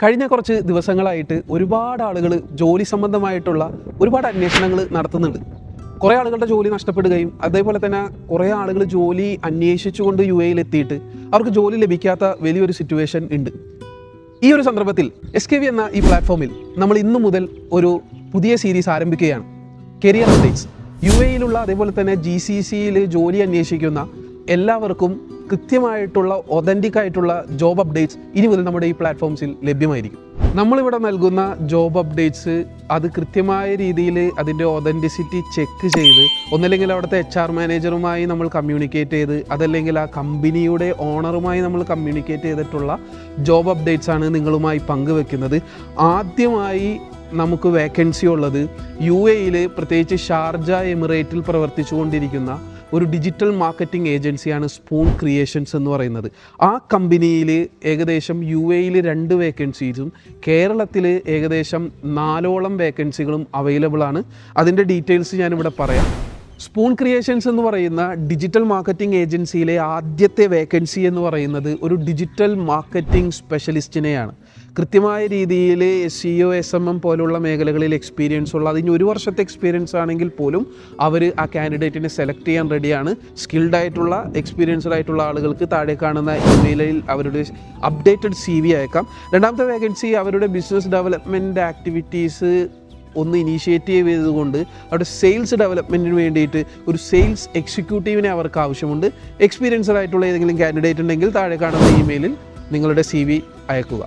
കഴിഞ്ഞ കുറച്ച് ദിവസങ്ങളായിട്ട് ഒരുപാട് ആളുകൾ ജോലി സംബന്ധമായിട്ടുള്ള ഒരുപാട് അന്വേഷണങ്ങൾ നടത്തുന്നുണ്ട്. കുറേ ആളുകളുടെ ജോലി നഷ്ടപ്പെടുകയും അതേപോലെ തന്നെ കുറേ ആളുകൾ ജോലി അന്വേഷിച്ചുകൊണ്ട് UAE എത്തിയിട്ട് അവർക്ക് ജോലി ലഭിക്കാത്ത വലിയൊരു സിറ്റുവേഷൻ ഉണ്ട്. ഈ ഒരു സന്ദർഭത്തിൽ SKV എന്ന ഈ പ്ലാറ്റ്ഫോമിൽ നമ്മൾ ഇന്നു മുതൽ ഒരു പുതിയ സീരീസ് ആരംഭിക്കുകയാണ്. Career updates. UAE അതേപോലെ തന്നെ GCCയിൽ ജോലി അന്വേഷിക്കുന്ന എല്ലാവർക്കും കൃത്യമായിട്ടുള്ള ഒതൻറ്റിക് ആയിട്ടുള്ള ജോബ് അപ്ഡേറ്റ്സ് ഇനി മുതൽ നമ്മുടെ ഈ പ്ലാറ്റ്ഫോംസിൽ ലഭ്യമായിരിക്കും. നമ്മളിവിടെ നൽകുന്ന ജോബ് അപ്ഡേറ്റ്സ് അത് കൃത്യമായ രീതിയിൽ അതിൻ്റെ ഒതൻറ്റിസിറ്റി ചെക്ക് ചെയ്ത് ഒന്നല്ലെങ്കിൽ അവിടുത്തെ HR മാനേജറുമായി നമ്മൾ കമ്മ്യൂണിക്കേറ്റ് ചെയ്ത് അതല്ലെങ്കിൽ ആ കമ്പനിയുടെ ഓണറുമായി നമ്മൾ കമ്മ്യൂണിക്കേറ്റ് ചെയ്തിട്ടുള്ള ജോബ് അപ്ഡേറ്റ്സ് ആണ് നിങ്ങളുമായി പങ്കുവെക്കുന്നത്. ആദ്യമായി നമുക്ക് വേക്കൻസി ഉള്ളത് UAE പ്രത്യേകിച്ച് ഷാർജ എമിറേറ്റിൽ പ്രവർത്തിച്ചുകൊണ്ടിരിക്കുന്ന ഒരു ഡിജിറ്റൽ മാർക്കറ്റിംഗ് ഏജൻസിയാണ് സ്പൂൺ ക്രിയേഷൻസ് എന്ന് പറയുന്നത്. ആ കമ്പനിയിൽ ഏകദേശം UAE 2 വേക്കൻസീസും കേരളത്തിൽ ഏകദേശം 4ഓളം വേക്കൻസികളും അവൈലബിൾ ആണ്. അതിൻ്റെ ഡീറ്റെയിൽസ് ഞാനിവിടെ പറയാം. സ്പൂൺ ക്രിയേഷൻസ് എന്ന് പറയുന്ന ഡിജിറ്റൽ മാർക്കറ്റിംഗ് ഏജൻസിയിലെ ആദ്യത്തെ വേക്കൻസി എന്ന് പറയുന്നത് ഒരു ഡിജിറ്റൽ മാർക്കറ്റിംഗ് സ്പെഷ്യലിസ്റ്റിനെയാണ്. കൃത്യമായ രീതിയിൽ SEO SMM പോലുള്ള മേഖലകളിൽ എക്സ്പീരിയൻസ് ഉള്ള അതിന് 1 വർഷത്തെ എക്സ്പീരിയൻസ് ആണെങ്കിൽ പോലും അവർ ആ കാൻഡിഡേറ്റിനെ സെലക്ട് ചെയ്യാൻ റെഡിയാണ്. സ്കിൽഡ് ആയിട്ടുള്ള എക്സ്പീരിയൻസ്ഡ് ആയിട്ടുള്ള ആളുകൾക്ക് താഴെ കാണുന്ന ഇമെയിലിൽ അവരുടെ അപ്ഡേറ്റഡ് CV അയക്കാം. രണ്ടാമത്തെ വേക്കൻസി അവരുടെ ബിസിനസ് ഡെവലപ്മെൻറ്റ് ആക്ടിവിറ്റീസ് ഒന്ന് ഇനീഷ്യേറ്റ് ചെയ്തുകൊണ്ട് അവിടെ സെയിൽസ് ഡെവലപ്മെൻറ്റിന് വേണ്ടിയിട്ട് ഒരു സെയിൽസ് എക്സിക്യൂട്ടീവിനെ അവർക്ക് ആവശ്യമുണ്ട്. എക്സ്പീരിയൻസ്ഡ് ആയിട്ടുള്ള ഏതെങ്കിലും കാൻഡിഡേറ്റ് ഉണ്ടെങ്കിൽ താഴെ കാണുന്ന ഇമെയിലിൽ നിങ്ങളുടെ CV അയക്കുക.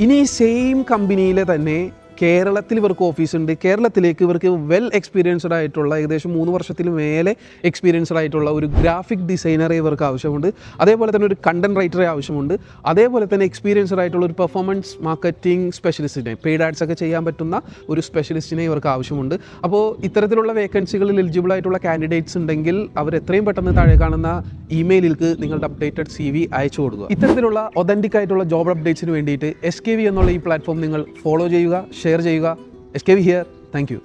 ഇനി സെയിം കമ്പനിയിലെ തന്നെ കേരളത്തിൽ ഇവർക്ക് ഓഫീസുണ്ട്. കേരളത്തിലേക്ക് ഇവർക്ക് വെൽ എക്സ്പീരിയൻസ്ഡ് ആയിട്ടുള്ള ഏകദേശം 3 വർഷത്തിൽ മേലെ എക്സ്പീരിയൻസ്ഡ് ആയിട്ടുള്ള ഒരു ഗ്രാഫിക് ഡിസൈനറെ ഇവർക്ക് ആവശ്യമുണ്ട്. അതേപോലെ തന്നെ ഒരു കണ്ടന്റ് റൈറ്ററെ ആവശ്യമുണ്ട്. അതേപോലെ തന്നെ എക്സ്പീരിയൻസ്ഡ് ആയിട്ടുള്ള ഒരു പെർഫോമൻസ് മാർക്കറ്റിംഗ് സ്പെഷ്യലിസ്റ്റിനെ പെയ്ഡ് ആഡ്സ് ഒക്കെ ചെയ്യാൻ പറ്റുന്ന ഒരു സ്പെഷ്യലിസ്റ്റിനെ ഇവർക്ക് ആവശ്യമുണ്ട്. അപ്പോൾ ഇത്തരത്തിലുള്ള വേക്കൻസികളിൽ എലിജിബിൾ ആയിട്ടുള്ള കാൻഡിഡേറ്റ്സ് ഉണ്ടെങ്കിൽ അവർ എത്രയും പെട്ടെന്ന് താഴെ കാണുന്ന ഇമെയിലിലേക്ക് നിങ്ങളുടെ അപ്ഡേറ്റഡ് CV അയച്ചു കൊടുക്കുക. ഇത്തരത്തിലുള്ള ഒതൻറ്റിക് ആയിട്ടുള്ള ജോബ് അപ്ഡേറ്റ്സിന് വേണ്ടിയിട്ട് SKV എന്നുള്ള ഈ പ്ലാറ്റ്ഫോം നിങ്ങൾ ഫോളോ ചെയ്യുക, ഷെയർ ചെയ്യുക. SKV here. Thank you.